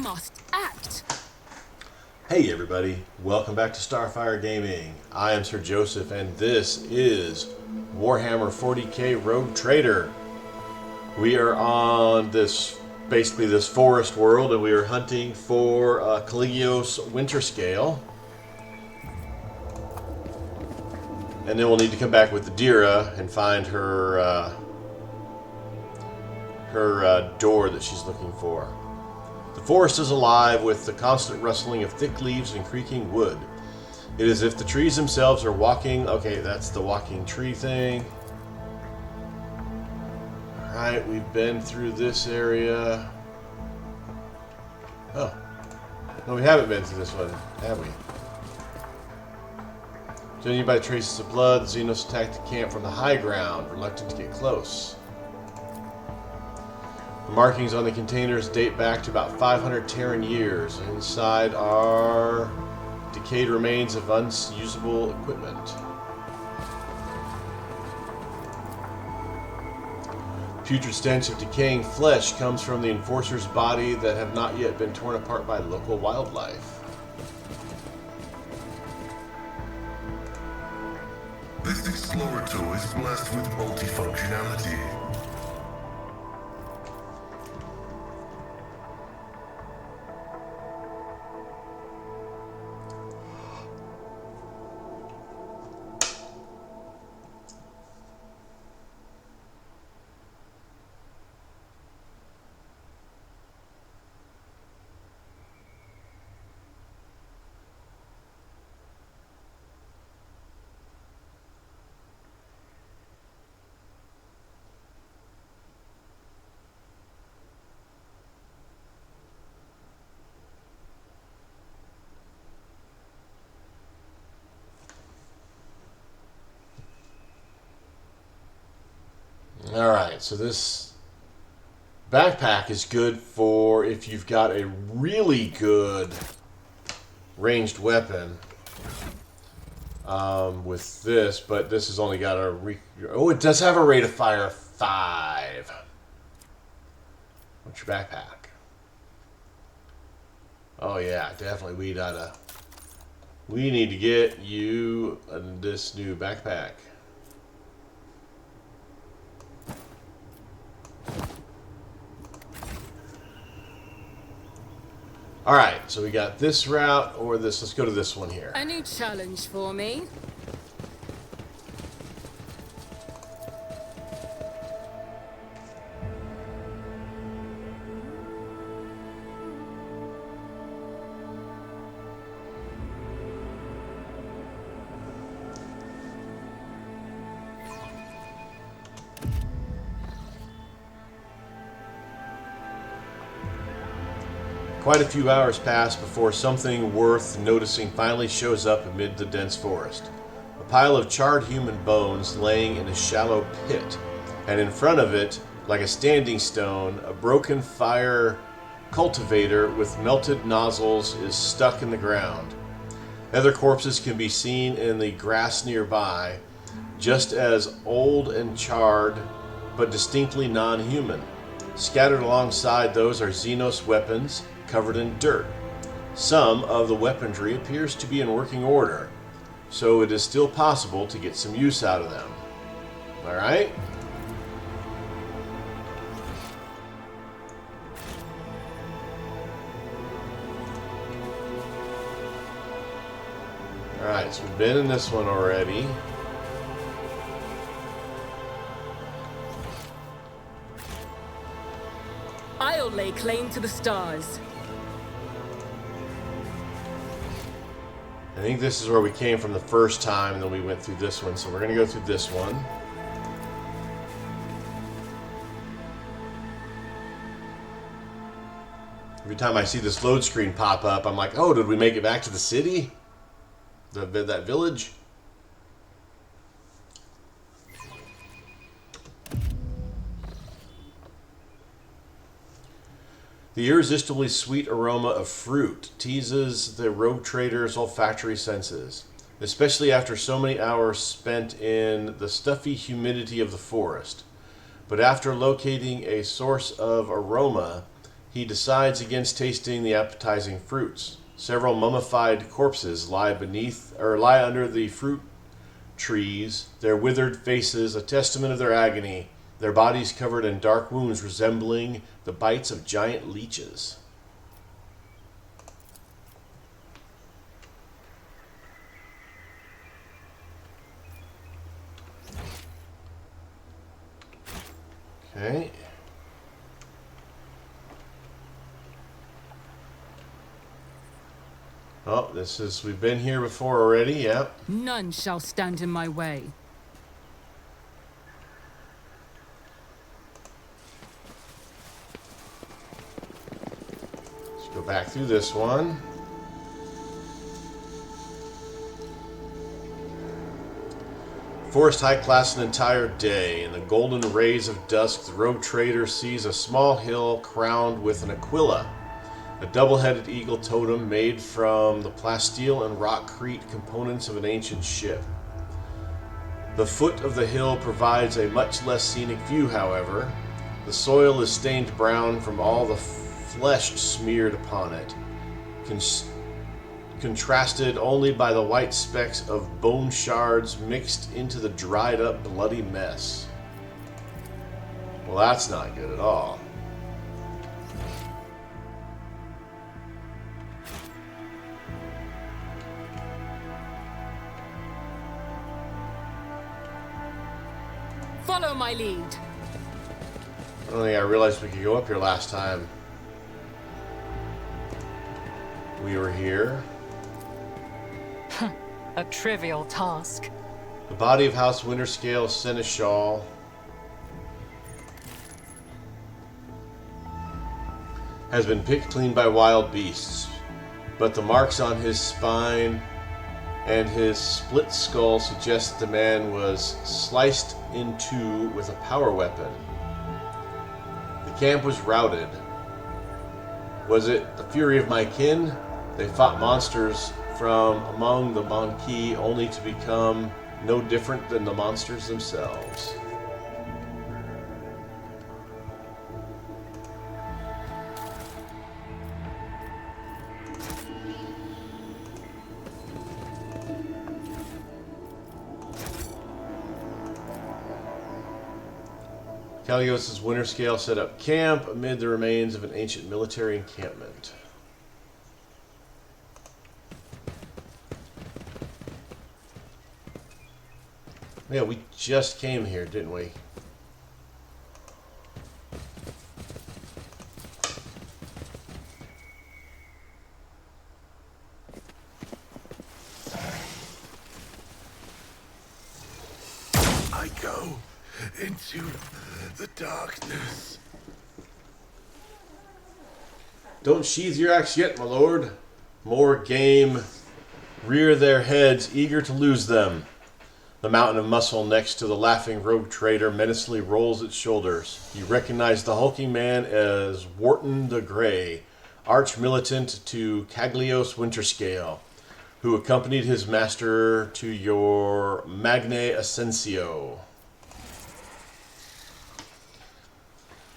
must act. Hey everybody, welcome back to Starfyre Gaming. I am Sir Joseph and this is Warhammer 40k Rouge Trader. We are on basically this forest world, and we are hunting for Caligio's Winterscale. And then we'll need to come back with the Dira and find her door that she's looking for. The forest is alive with the constant rustling of thick leaves and creaking wood. It is as if the trees themselves are walking. Okay, that's the walking tree thing. Alright, we've been through this area. Oh. No, we haven't been through this one, have we? Judging by traces of blood, the Xenos attacked the camp from the high ground, reluctant to get close. The markings on the containers date back to about 500 Terran years. Inside are decayed remains of unusable equipment. Putrid stench of decaying flesh comes from the enforcer's body that have not yet been torn apart by local wildlife. This Explorer tool is blessed with multifunctionality. Alright, so this backpack is good for if you've got a really good ranged weapon with this, but this has only got oh, it does have a rate of fire 5. What's your backpack? Oh yeah, definitely we need to get you this new backpack. Alright, so we got this route or this. Let's go to this one here. A new challenge for me. Quite a few hours pass before something worth noticing finally shows up amid the dense forest. A pile of charred human bones laying in a shallow pit, and in front of it, like a standing stone, a broken fire cultivator with melted nozzles is stuck in the ground. Other corpses can be seen in the grass nearby, just as old and charred, but distinctly non-human. Scattered alongside those are Xenos weapons, covered in dirt. Some of the weaponry appears to be in working order, so it is still possible to get some use out of them. Alright? Alright, so we've been in this one already. I'll lay claim to the stars. I think this is where we came from the first time, and then we went through this one, so we're going to go through this one. Every time I see this load screen pop up, I'm like, oh, did we make it back to the city? That village? The irresistibly sweet aroma of fruit teases the Rouge Trader's olfactory senses, especially after so many hours spent in the stuffy humidity of the forest. But after locating a source of aroma, he decides against tasting the appetizing fruits. Several mummified corpses lie under the fruit trees, their withered faces a testament of their agony, their bodies covered in dark wounds resembling the bites of giant leeches. Okay. Oh, we've been here before already, yep. None shall stand in my way. Let's go back through this one. Forest hike lasts an entire day. In the golden rays of dusk, the Rouge Trader sees a small hill crowned with an aquila, a double-headed eagle totem made from the plasteel and rockcrete components of an ancient ship. The foot of the hill provides a much less scenic view, however. The soil is stained brown from all the flesh smeared upon it, contrasted only by the white specks of bone shards mixed into the dried-up bloody mess. Well, that's not good at all. Follow my lead. I don't think I realized we could go up here last time we were here. A trivial task. The body of House Winterscale Seneschal has been picked clean by wild beasts, but the marks on his spine and his split skull suggest that the man was sliced in two with a power weapon. The camp was routed. Was it the fury of my kin? They fought monsters from among the Monkey only to become no different than the monsters themselves. Caligos' Winterscale set up camp amid the remains of an ancient military encampment. Yeah, we just came here, didn't we? I go into the darkness. Don't sheathe your axe yet, my lord. More game rear their heads, eager to lose them. The mountain of muscle next to the laughing Rouge Trader menacingly rolls its shoulders. You recognize the hulking man as Wharton the Grey, arch-militant to Caglios Winterscale, who accompanied his master to your Magne Ascensio.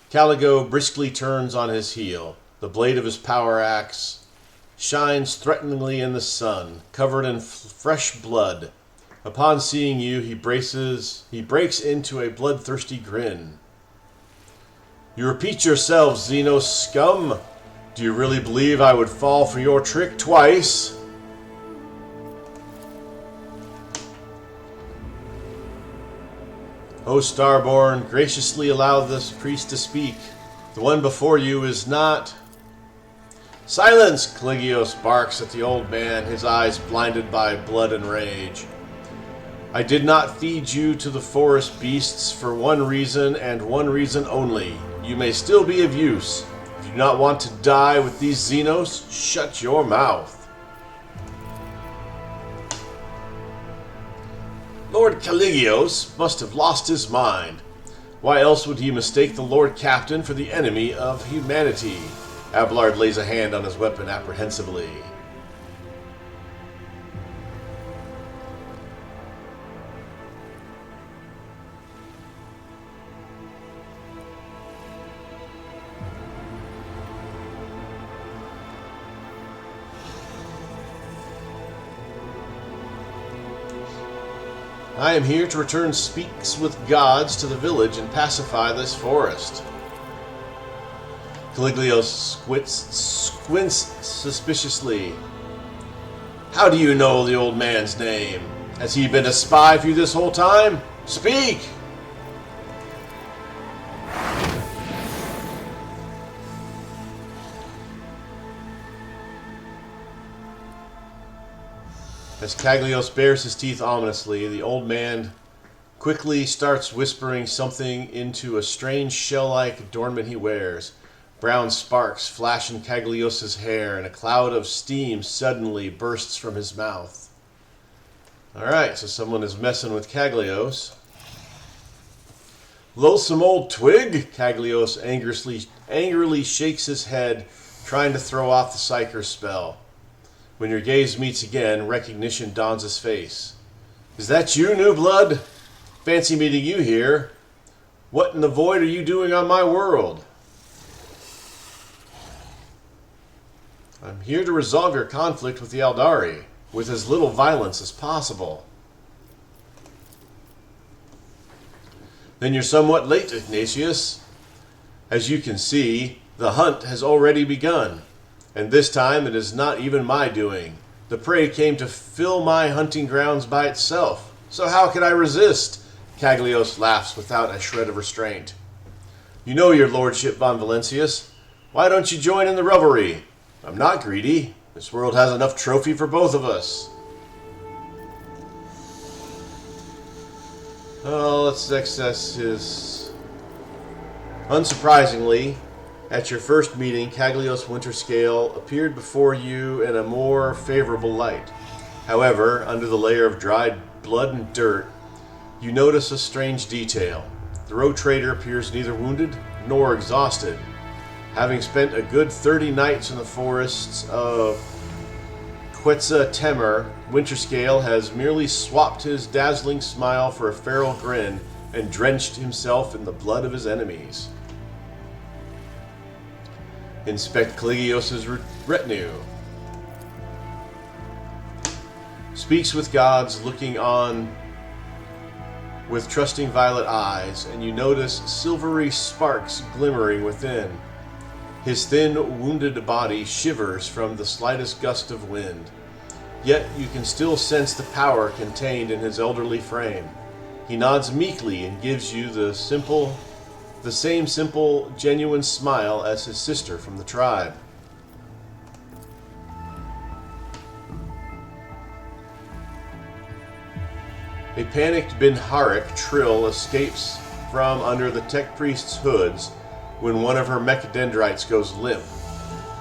Caligo briskly turns on his heel. The blade of his power axe shines threateningly in the sun, covered in fresh blood. Upon seeing you, he breaks into a bloodthirsty grin. You repeat yourselves, Xenos scum. Do you really believe I would fall for your trick twice? O Starborn, graciously allow this priest to speak. The one before you is not... Silence! Caligos barks at the old man, his eyes blinded by blood and rage. I did not feed you to the forest beasts for one reason and one reason only. You may still be of use. If you do not want to die with these Xenos, shut your mouth. Lord Caligos must have lost his mind. Why else would he mistake the Lord Captain for the enemy of humanity? Abelard lays a hand on his weapon apprehensively. I am here to return speaks with gods to the village and pacify this forest. Caligulaos squints suspiciously. How do you know the old man's name? Has he been a spy for you this whole time? Speak! As Caglios bares his teeth ominously, the old man quickly starts whispering something into a strange shell-like adornment he wears. Brown sparks flash in Caglios's hair, and a cloud of steam suddenly bursts from his mouth. Alright, so someone is messing with Caglios. Loathsome old twig! Caglios angrily shakes his head, trying to throw off the Psyker's spell. When your gaze meets again, recognition dawns his face. Is that you, new blood? Fancy meeting you here. What in the void are you doing on my world? I'm here to resolve your conflict with the Aldari, with as little violence as possible. Then you're somewhat late, Ignatius. As you can see, the hunt has already begun. And this time it is not even my doing. The prey came to fill my hunting grounds by itself. So how could I resist? Caglios laughs without a shred of restraint. You know your lordship, Von Valentius. Why don't you join in the revelry? I'm not greedy. This world has enough trophy for both of us. Oh, let's access his... Unsurprisingly, at your first meeting, Caglios Winterscale appeared before you in a more favorable light. However, under the layer of dried blood and dirt, you notice a strange detail. The Rouge Trader appears neither wounded nor exhausted. Having spent a good 30 nights in the forests of Quetzaltemer, Winterscale has merely swapped his dazzling smile for a feral grin and drenched himself in the blood of his enemies. Inspect Caligula's retinue. Speaks with gods, looking on with trusting violet eyes, and you notice silvery sparks glimmering within. His thin, wounded body shivers from the slightest gust of wind. Yet you can still sense the power contained in his elderly frame. He nods meekly and gives you the same simple, genuine smile as his sister from the tribe. A panicked Binharik trill escapes from under the tech priest's hoods when one of her mechadendrites goes limp,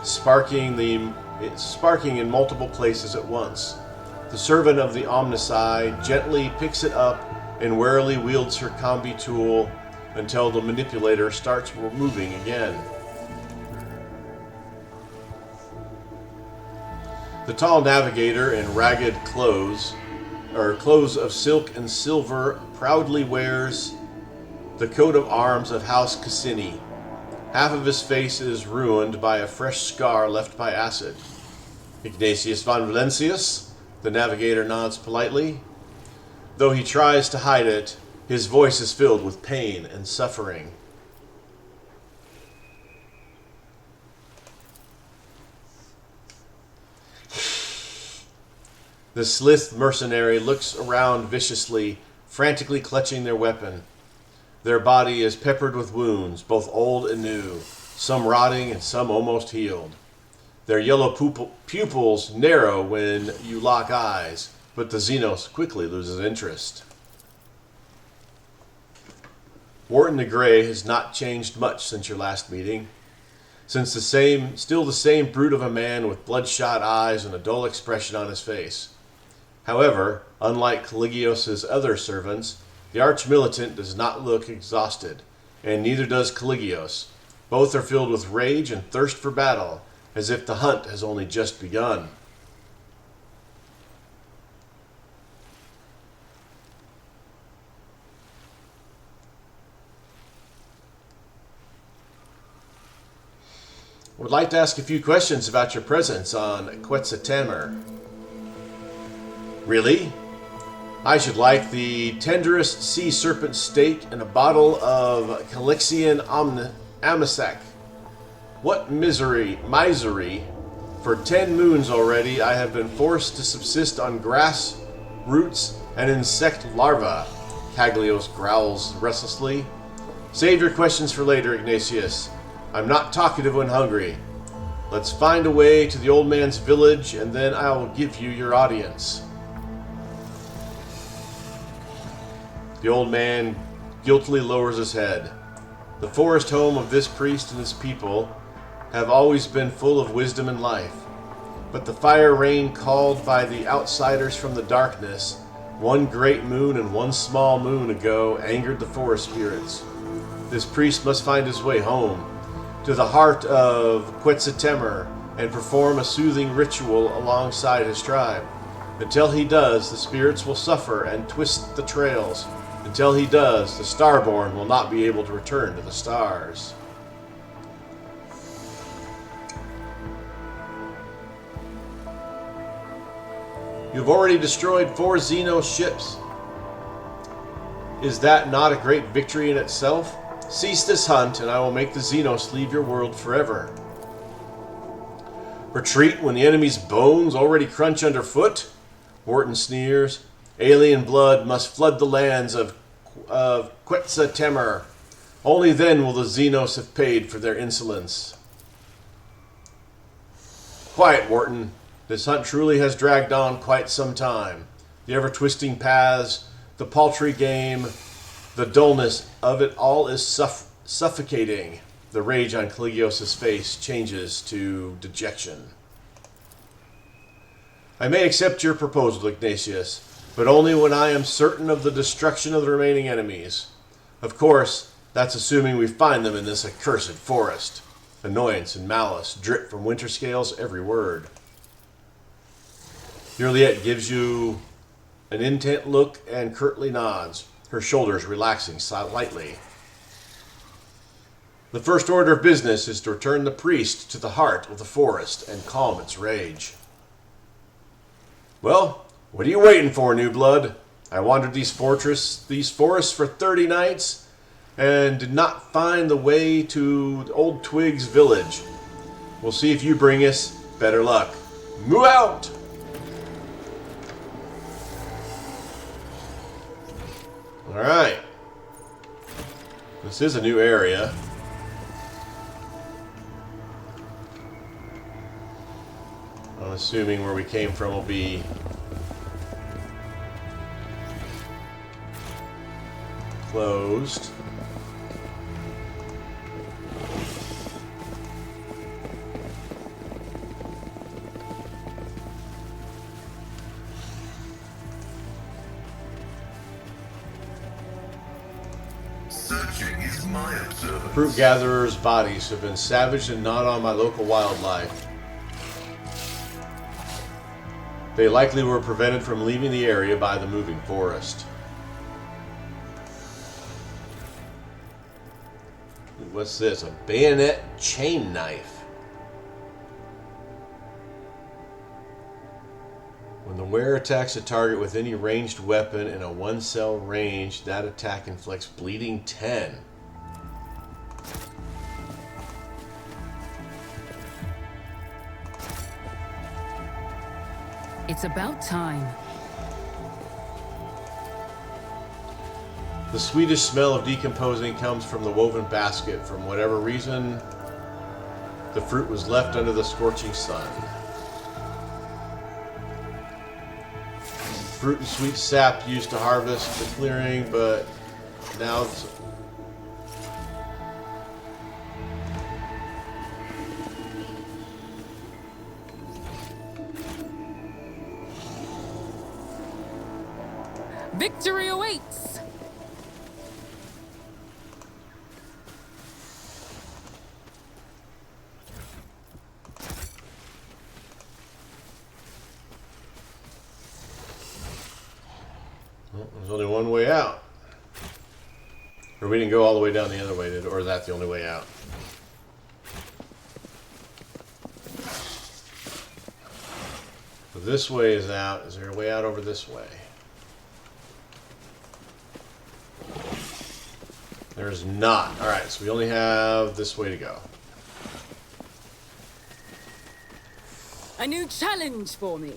sparking in multiple places at once. The servant of the Omnici gently picks it up and warily wields her combi tool until the manipulator starts moving again. The tall navigator in ragged clothes of silk and silver, proudly wears the coat of arms of House Cassini. Half of his face is ruined by a fresh scar left by acid. Ignatius von Valentius, the navigator nods politely. Though he tries to hide it, his voice is filled with pain and suffering. The Slith mercenary looks around viciously, frantically clutching their weapon. Their body is peppered with wounds, both old and new, some rotting and some almost healed. Their yellow pupils narrow when you lock eyes, but the Xenos quickly loses interest. Wharton the Grey has not changed much since your last meeting. Still the same brute of a man with bloodshot eyes and a dull expression on his face. However, unlike Caligula's other servants, the arch-militant does not look exhausted, and neither does Caligula's. Both are filled with rage and thirst for battle, as if the hunt has only just begun. I would like to ask a few questions about your presence on Quetzaltemer. Really? I should like the tenderest sea serpent steak and a bottle of Calixian Amisac. What misery. For 10 moons already, I have been forced to subsist on grass, roots, and insect larvae. Caglios growls restlessly. Save your questions for later, Ignatius. I'm not talkative when hungry. Let's find a way to the old man's village, and then I will give you your audience. The old man guiltily lowers his head. The forest home of this priest and his people have always been full of wisdom and life. But the fire rain called by the outsiders from the darkness, one great moon and one small moon ago, angered the forest spirits. This priest must find his way home, to the heart of Quetzaltemer, and perform a soothing ritual alongside his tribe. Until he does, the spirits will suffer and twist the trails. Until he does, the Starborn will not be able to return to the stars. You've already destroyed 4 Xeno ships. Is that not a great victory in itself? Cease this hunt, and I will make the Xenos leave your world forever. Retreat when the enemy's bones already crunch underfoot? Wharton sneers. Alien blood must flood the lands of Quetzaltemer. Only then will the Xenos have paid for their insolence. Quiet, Wharton. This hunt truly has dragged on quite some time. The ever-twisting paths, the paltry game, the dullness of it all is suffocating. The rage on Caligos's face changes to dejection. I may accept your proposal, Ignatius, but only when I am certain of the destruction of the remaining enemies. Of course, that's assuming we find them in this accursed forest. Annoyance and malice drip from Winterscale's every word. Yrliet gives you an intent look and curtly nods, her shoulders relaxing slightly. The first order of business is to return the priest to the heart of the forest and calm its rage. Well, what are you waiting for, new blood? I wandered these forests for 30 nights and did not find the way to Old Twig's village. We'll see if you bring us better luck. Move out! Alright. This is a new area. I'm assuming where we came from will be closed. Searching is my observance. Fruit gatherers' bodies have been savaged and gnawed on by local wildlife. They likely were prevented from leaving the area by the moving forest. What's this? A bayonet chain knife. When the wearer attacks a target with any ranged weapon in a 1-cell range, that attack inflicts bleeding 10. It's about time. The sweetest smell of decomposing comes from the woven basket. For whatever reason, the fruit was left under the scorching sun. Fruit and sweet sap used to harvest the clearing, but now it's... Victory awaits! Well, there's only one way out. Or we didn't go all the way down the other way, or is that the only way out? So this way is out. Is there a way out over this way? There's not. Alright, so we only have this way to go. A new challenge for me.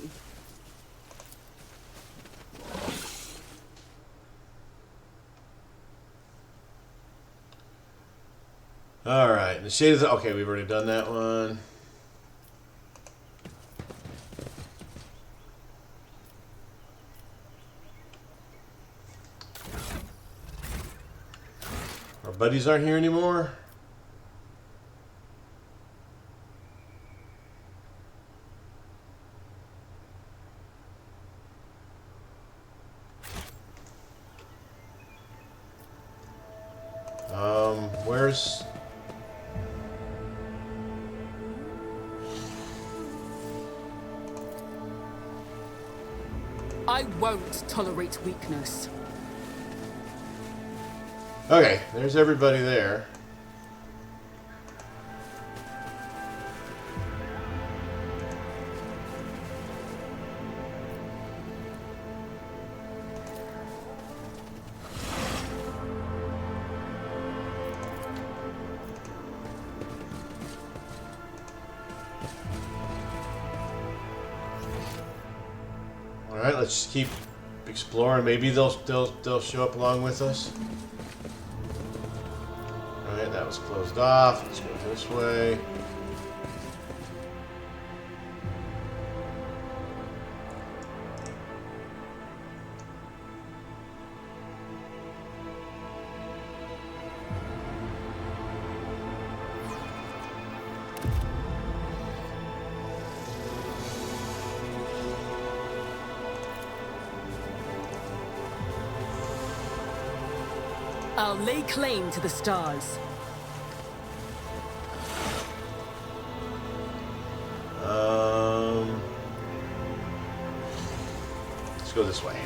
Alright, the shade of the... Okay, we've already done that one. Our buddies aren't here anymore. Where's... I won't tolerate weakness. Okay, there's everybody there. All right, let's just keep exploring. Maybe they'll show up along with us. All right, that was closed off. Let's go this way. I'll lay claim to the stars. Let's go this way.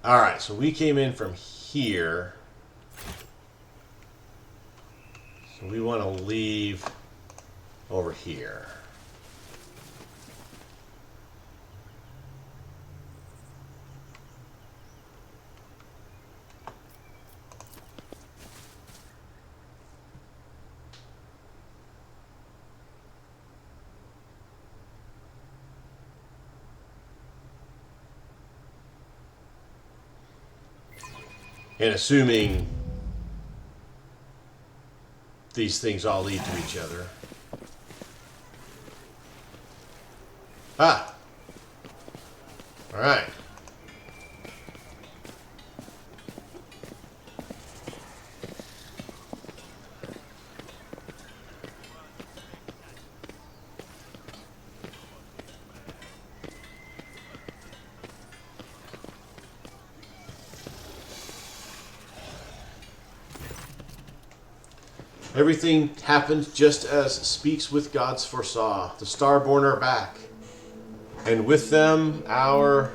All right, so we came in from here. So we want to leave over here. And assuming these things all lead to each other. Ah! Alright. Everything happened just as Speaks with Gods foresaw. The Starborn are back. And with them, our...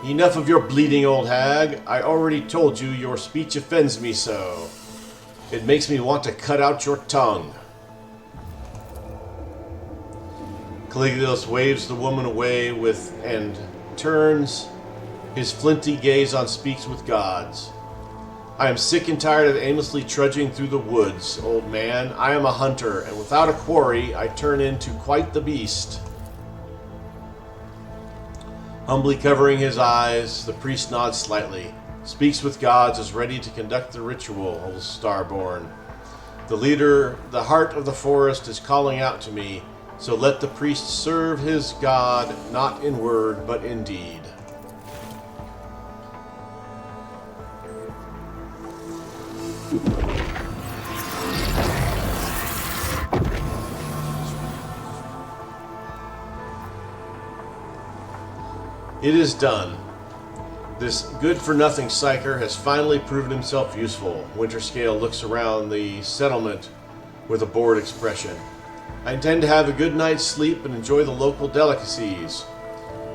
Enough of your bleeding old hag. I already told you your speech offends me so. It makes me want to cut out your tongue. Caligulus waves the woman away with and turns his flinty gaze on Speaks with Gods. I am sick and tired of aimlessly trudging through the woods, old man. I am a hunter, and without a quarry, I turn into quite the beast. Humbly covering his eyes, the priest nods slightly. Speaks with Gods is ready to conduct the ritual, old Starborn. The leader, the heart of the forest, is calling out to me, so let the priest serve his God, not in word, but in deed. It is done. This good-for-nothing psyker has finally proven himself useful. Winterscale looks around the settlement with a bored expression. I intend to have a good night's sleep and enjoy the local delicacies.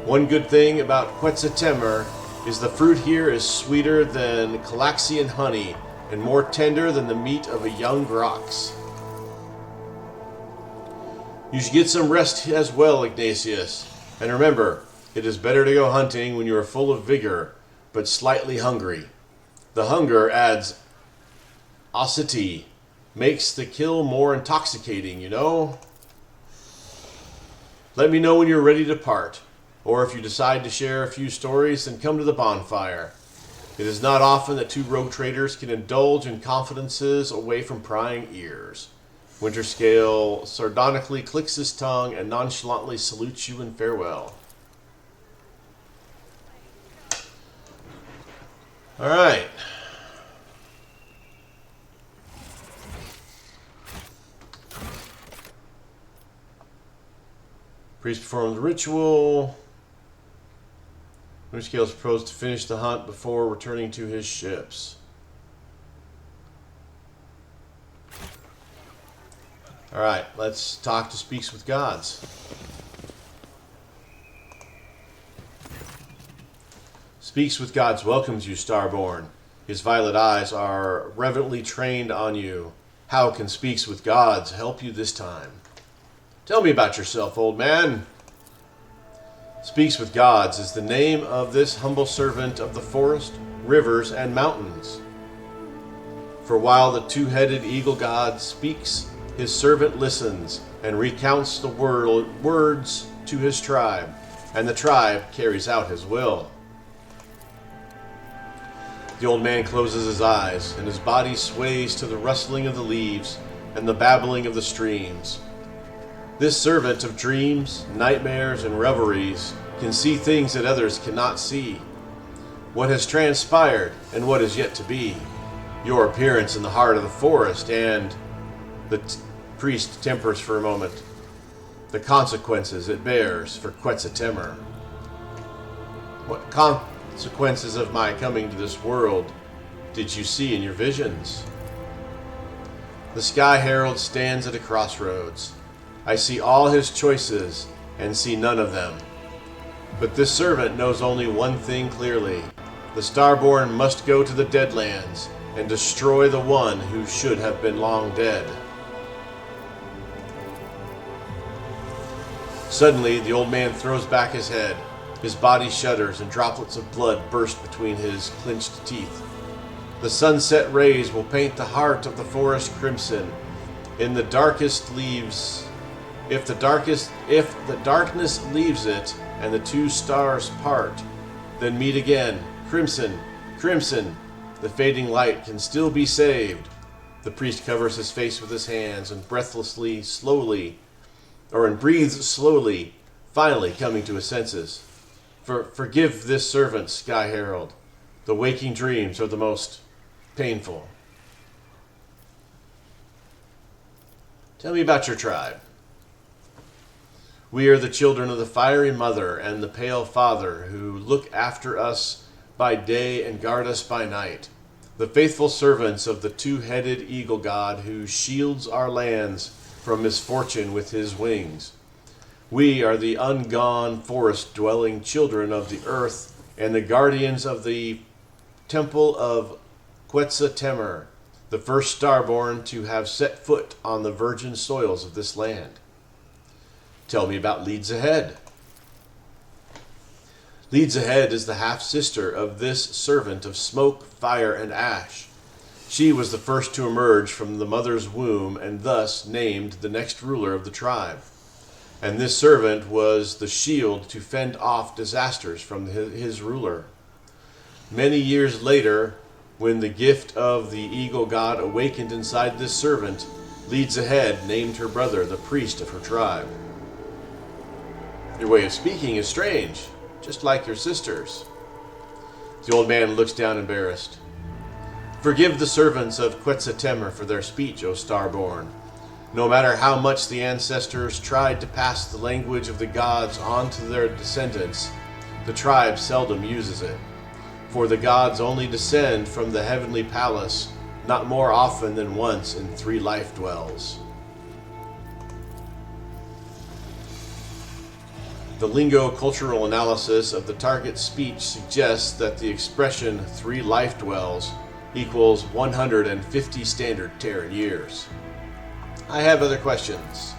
One good thing about Quetzaltemer Is the fruit here is sweeter than Calaxian honey and more tender than the meat of a young grox. You should get some rest as well, Ignatius. And remember, it is better to go hunting when you are full of vigor, but slightly hungry. The hunger adds osity, makes the kill more intoxicating, you know? Let me know when you're ready to part, or if you decide to share a few stories, then come to the bonfire. It is not often that two rogue traders can indulge in confidences away from prying ears. Winterscale sardonically clicks his tongue and nonchalantly salutes you in farewell. All right. Priest performs ritual. Winterscale is proposed to finish the hunt before returning to his ships. All right, let's talk to Speaks with Gods. Speaks with Gods welcomes you, Starborn. His violet eyes are reverently trained on you. How can Speaks with Gods help you this time? Tell me about yourself, old man. Speaks with Gods is the name of this humble servant of the forest, rivers, and mountains. For while the two-headed eagle god speaks, his servant listens and recounts the words to his tribe, and the tribe carries out his will. The old man closes his eyes, and his body sways to the rustling of the leaves and the babbling of the streams. This servant of dreams, nightmares, and revelries can see things that others cannot see. What has transpired and what is yet to be. Your appearance in the heart of the forest and the priest tempers for a moment. The consequences it bears for Quetzaltemur. What consequences of my coming to this world did you see in your visions? The Sky Herald stands at a crossroads. I see all his choices and see none of them. But this servant knows only one thing clearly. The Starborn must go to the Deadlands and destroy the one who should have been long dead. Suddenly, the old man throws back his head. His body shudders and droplets of blood burst between his clenched teeth. The sunset rays will paint the heart of the forest crimson. In the darkest leaves, if the darkness leaves it and the two stars part, then meet again. Crimson, crimson, the fading light can still be saved. The priest covers his face with his hands and breathes slowly, finally coming to his senses. Forgive this servant, Sky Herald. The waking dreams are the most painful. Tell me about your tribe. We are the children of the fiery mother and the pale father who look after us by day and guard us by night. The faithful servants of the two-headed eagle god who shields our lands from misfortune with his wings. We are the ungone forest-dwelling children of the earth and the guardians of the temple of Quetzaltemur, the first Starborn to have set foot on the virgin soils of this land. Tell me about Leads Ahead. Leads Ahead is the half-sister of this servant of smoke, fire, and ash. She was the first to emerge from the mother's womb and thus named the next ruler of the tribe. And this servant was the shield to fend off disasters from his ruler. Many years later, when the gift of the eagle god awakened inside this servant, Leads Ahead named her brother the priest of her tribe. Your way of speaking is strange, just like your sister's. The old man looks down embarrassed. Forgive the servants of Quetzaltemur for their speech, O Starborn. No matter how much the ancestors tried to pass the language of the gods on to their descendants, the tribe seldom uses it. For the gods only descend from the heavenly palace, not more often than once in 3 life dwells. The lingo-cultural analysis of the target's speech suggests that the expression 3 life dwells equals 150 standard Terran years. I have other questions.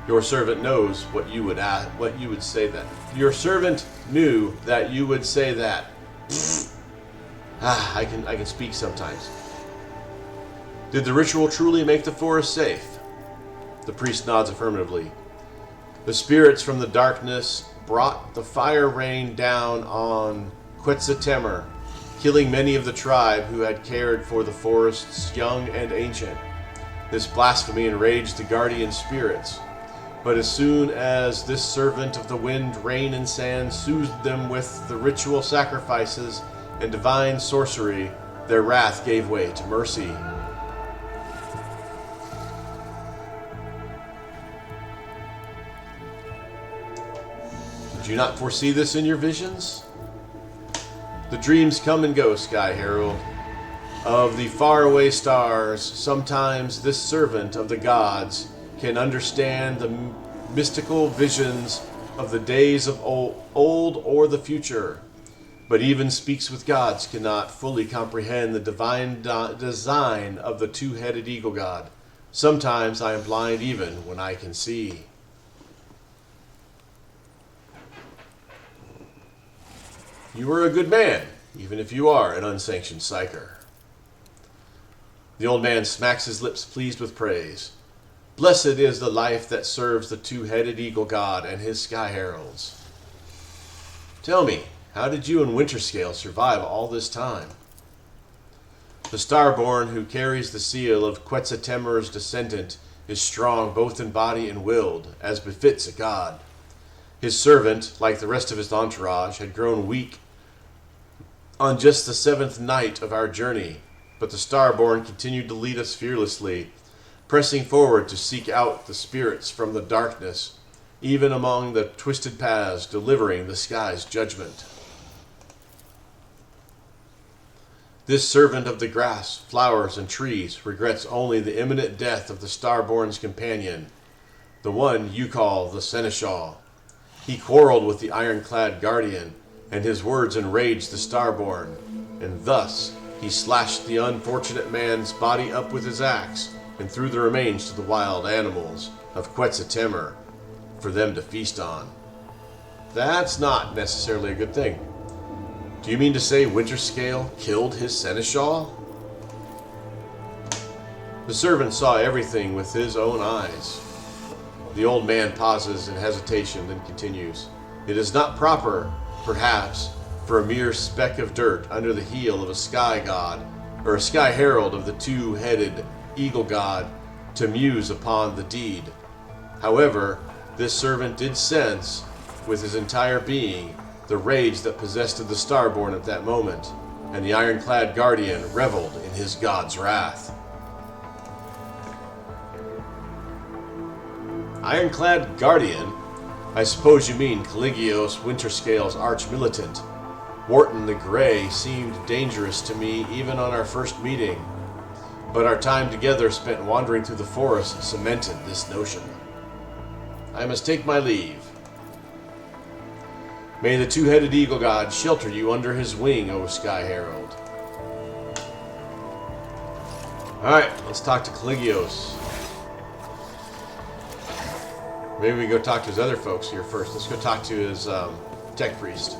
Your servant knows what you would say then. Your servant knew that you would say that. I can speak sometimes. Did the ritual truly make the forest safe? The priest nods affirmatively. The spirits from the darkness brought the fire rain down on Quetzaltemur, killing many of the tribe who had cared for the forests young and ancient. This blasphemy enraged the guardian spirits, but as soon as this servant of the wind, rain, and sand soothed them with the ritual sacrifices and divine sorcery, their wrath gave way to mercy. Did you not foresee this in your visions? The dreams come and go, Sky Herald. Of the faraway stars, sometimes this servant of the gods can understand the mystical visions of the days of old or the future, but even speaks with gods cannot fully comprehend the divine design of the two-headed eagle god. Sometimes I am blind even when I can see. You are a good man, even if you are an unsanctioned psyker. The old man smacks his lips, pleased with praise. Blessed is the life that serves the two-headed eagle god and his sky heralds. Tell me, how did you and Winterscale survive all this time? The Starborn who carries the seal of Quetzaltemur's descendant is strong both in body and will, as befits a god. His servant, like the rest of his entourage, had grown weak on just the 7th night of our journey, but the Starborn continued to lead us fearlessly, pressing forward to seek out the spirits from the darkness, even among the twisted paths, delivering the sky's judgment. This servant of the grass, flowers, and trees regrets only the imminent death of the Starborn's companion, the one you call the Seneschal. He quarreled with the ironclad guardian, and his words enraged the Starborn, and thus he slashed the unfortunate man's body up with his axe and threw the remains to the wild animals of Quetzaltemur for them to feast on. That's not necessarily a good thing. Do you mean to say Winterscale killed his seneschal? The servant saw everything with his own eyes. The old man pauses in hesitation, then continues. It is not proper, perhaps, for a mere speck of dirt under the heel of a sky god, or a sky herald of the two-headed eagle god, to muse upon the deed. However, this servant did sense, with his entire being, the rage that possessed the Starborn at that moment, and the ironclad guardian reveled in his god's wrath. Ironclad guardian? I suppose you mean Caligios, Winterscale's arch-militant. Wharton the Grey seemed dangerous to me even on our first meeting, but our time together spent wandering through the forest cemented this notion. I must take my leave. May the two-headed eagle god shelter you under his wing, O Sky Herald. Alright, let's talk to Caligios. Maybe we go talk to his other folks here first. Let's go talk to his tech priest.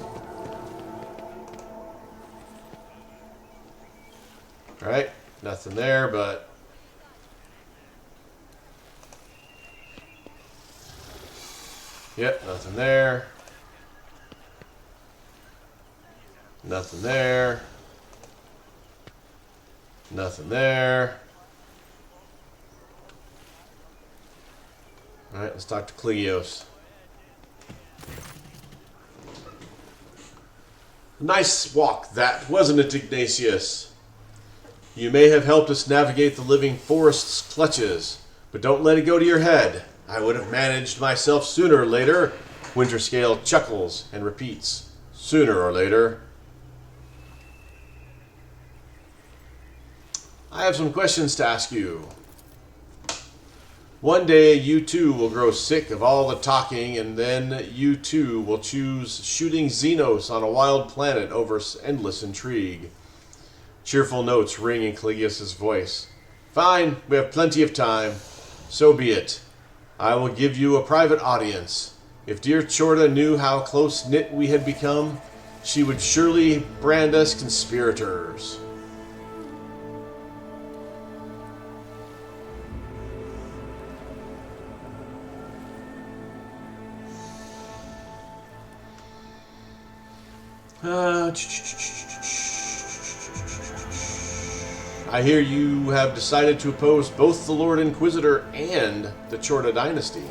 Alright, nothing there, but... Yep, nothing there. Nothing there. Nothing there. Alright, let's talk to Caligios. Nice walk that, wasn't it, Ignatius? You may have helped us navigate the living forest's clutches, but don't let it go to your head. I would have managed myself sooner or later. Winterscale chuckles and repeats, sooner or later. I have some questions to ask you. One day you too will grow sick of all the talking, and then you too will choose shooting Xenos on a wild planet over endless intrigue. Cheerful notes ring in Caligius's voice. Fine, we have plenty of time. So be it. I will give you a private audience. If dear Chorda knew how close-knit we had become, she would surely brand us conspirators. I hear you have decided to oppose both the Lord Inquisitor and the Chorda dynasty.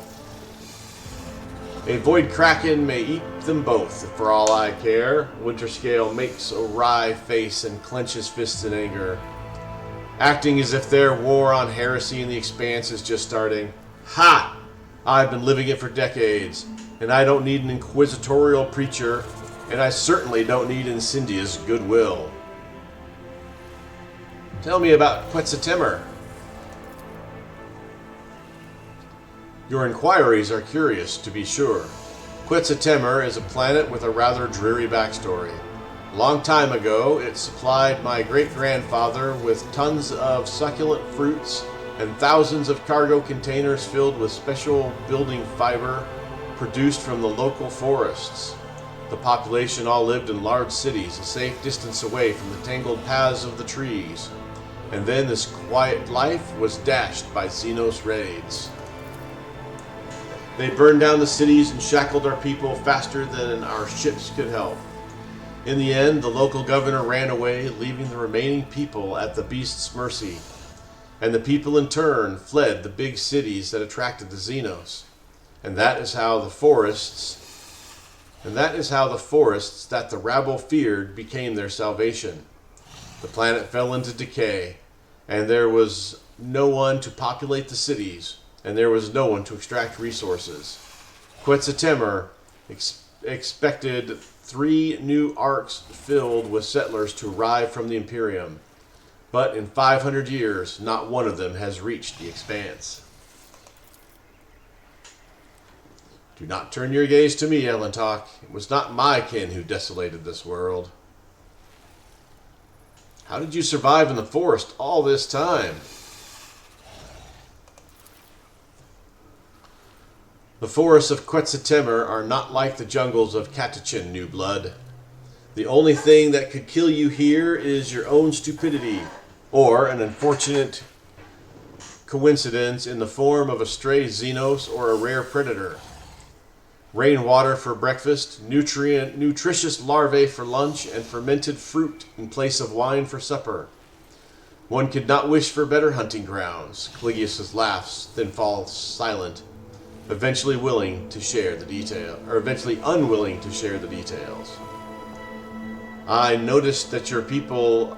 A void kraken may eat them both, for all I care. Winterscale makes a wry face and clenches fists in anger, acting as if their war on heresy in the Expanse is just starting. Ha! I've been living it for decades, and I don't need an inquisitorial preacher, and I certainly don't need Incendia's goodwill. Tell me about Quetzaltemur. Your inquiries are curious, to be sure. Quetzaltemur is a planet with a rather dreary backstory. A long time ago, it supplied my great-grandfather with tons of succulent fruits and thousands of cargo containers filled with special building fiber produced from the local forests. The population all lived in large cities, a safe distance away from the tangled paths of the trees. And then this quiet life was dashed by Xenos raids. They burned down the cities and shackled our people faster than our ships could help. In the end, the local governor ran away, leaving the remaining people at the beast's mercy. And the people in turn fled the big cities that attracted the Xenos. And that is how the forests that the rabble feared became their salvation. The planet fell into decay, and there was no one to populate the cities, and there was no one to extract resources. Quetzaltemur expected 3 new arcs filled with settlers to arrive from the Imperium, but in 500 years, not one of them has reached the Expanse. Do not turn your gaze to me, Ellentalk. It was not my kin who desolated this world. How did you survive in the forest all this time? The forests of Quetzaltemur are not like the jungles of Catachin, new blood. The only thing that could kill you here is your own stupidity, or an unfortunate coincidence in the form of a stray Xenos or a rare predator. Rainwater for breakfast, nutritious larvae for lunch, and fermented fruit in place of wine for supper. One could not wish for better hunting grounds. Caligius laughs, then falls silent, eventually unwilling to share the details. I noticed that your people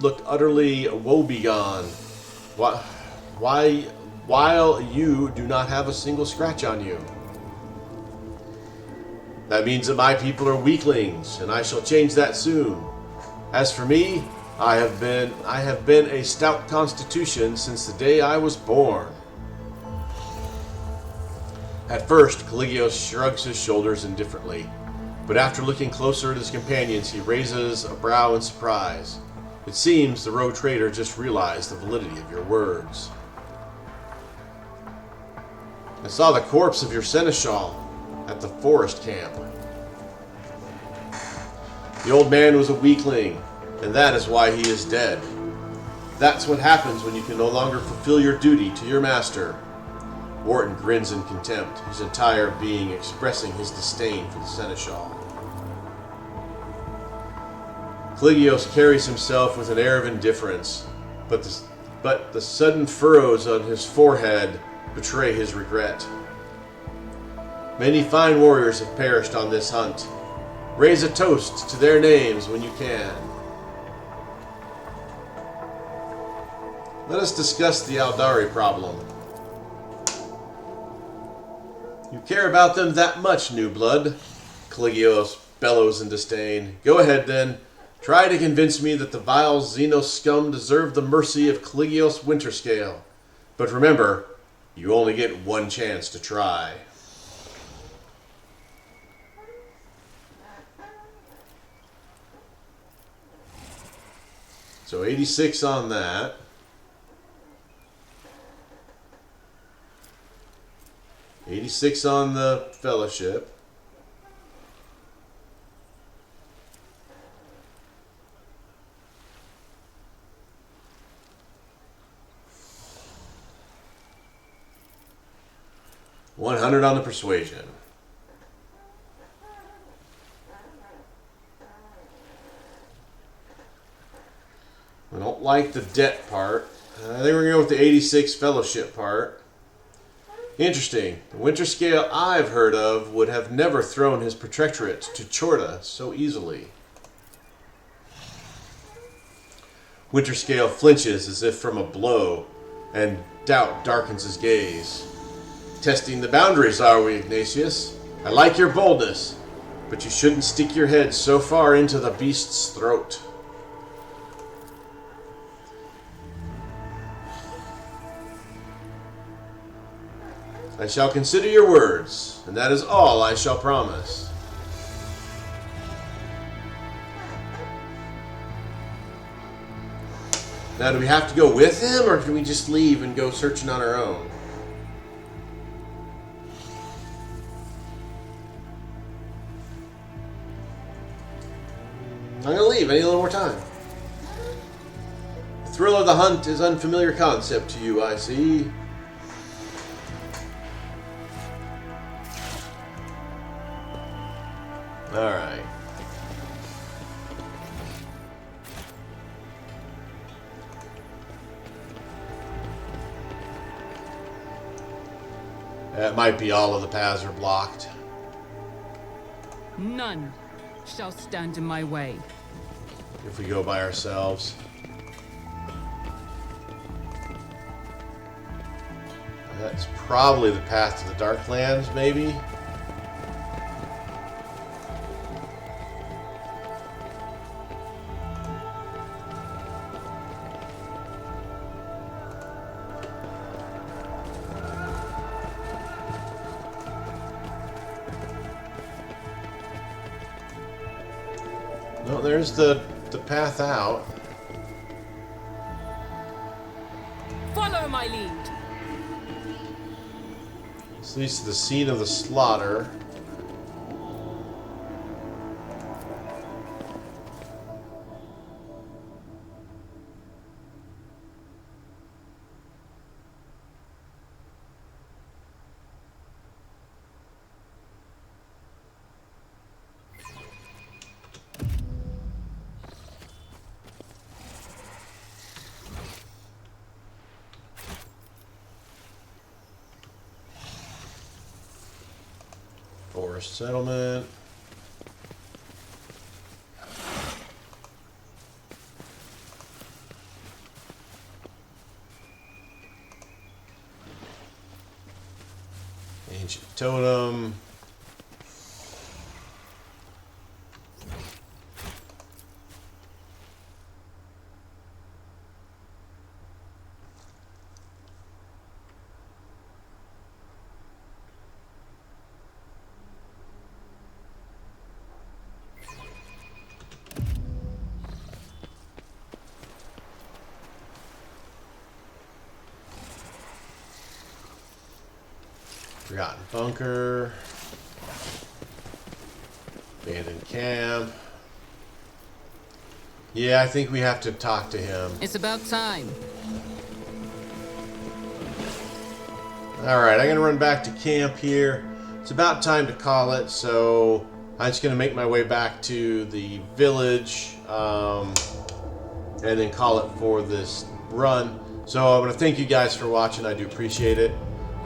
looked utterly woebegone. While you do not have a single scratch on you. That means that my people are weaklings, and I shall change that soon. As for me, I have been a stout constitution since the day I was born. At first, Caligios shrugs his shoulders indifferently, but after looking closer at his companions, he raises a brow in surprise. It seems the Rouge Trader just realized the validity of your words. I saw the corpse of your seneschal at the forest camp. The old man was a weakling, and that is why he is dead. That's what happens when you can no longer fulfill your duty to your master. Wharton grins in contempt, his entire being expressing his disdain for the seneschal. Caligios carries himself with an air of indifference, but the sudden furrows on his forehead betray his regret. Many fine warriors have perished on this hunt. Raise a toast to their names when you can. Let us discuss the Aldari problem. You care about them that much, new blood? Caligios bellows in disdain. Go ahead, then. Try to convince me that the vile Xenos scum deserve the mercy of Caligios Winterscale. But remember, You only get one chance to try. So 86 on that. $86 on the Fellowship. $100 on the Persuasion. I don't like the debt part. I think we're going to go with the 86 Fellowship part. Interesting. The Winterscale I've heard of would have never thrown his Protectorate to Chorta so easily. Winterscale flinches as if from a blow, and doubt darkens his gaze. Testing the boundaries, are we, Ignatius? I like your boldness, but you shouldn't stick your head so far into the beast's throat. I shall consider your words, and that is all I shall promise. Now, do we have to go with him, or can we just leave and go searching on our own? I'm going to leave. I need a little more time. The thrill of the hunt is unfamiliar concept to you, I see. Alright. That might be all of the paths are blocked. None shall stand in my way. If we go by ourselves. That's probably the path to the Darklands, maybe? No, there's the path out. Follow my lead. This leads to the scene of the slaughter. Forest settlement. Ancient totem. Forgotten bunker. Abandoned camp. Yeah, I think we have to talk to him. It's about time. Alright, I'm going to run back to camp here. It's about time to call it, so I'm just going to make my way back to the village and then call it for this run. So I want to thank you guys for watching. I do appreciate it.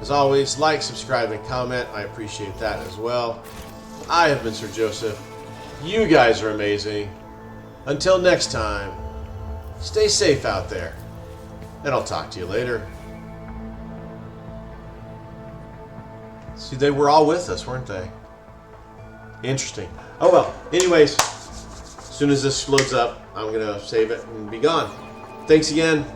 As always, like, subscribe, and comment. I appreciate that as well. I have been Sir Joseph. You guys are amazing. Until next time, stay safe out there. And I'll talk to you later. See, they were all with us, weren't they? Interesting. Oh well, anyways, as soon as this loads up, I'm going to save it and be gone. Thanks again.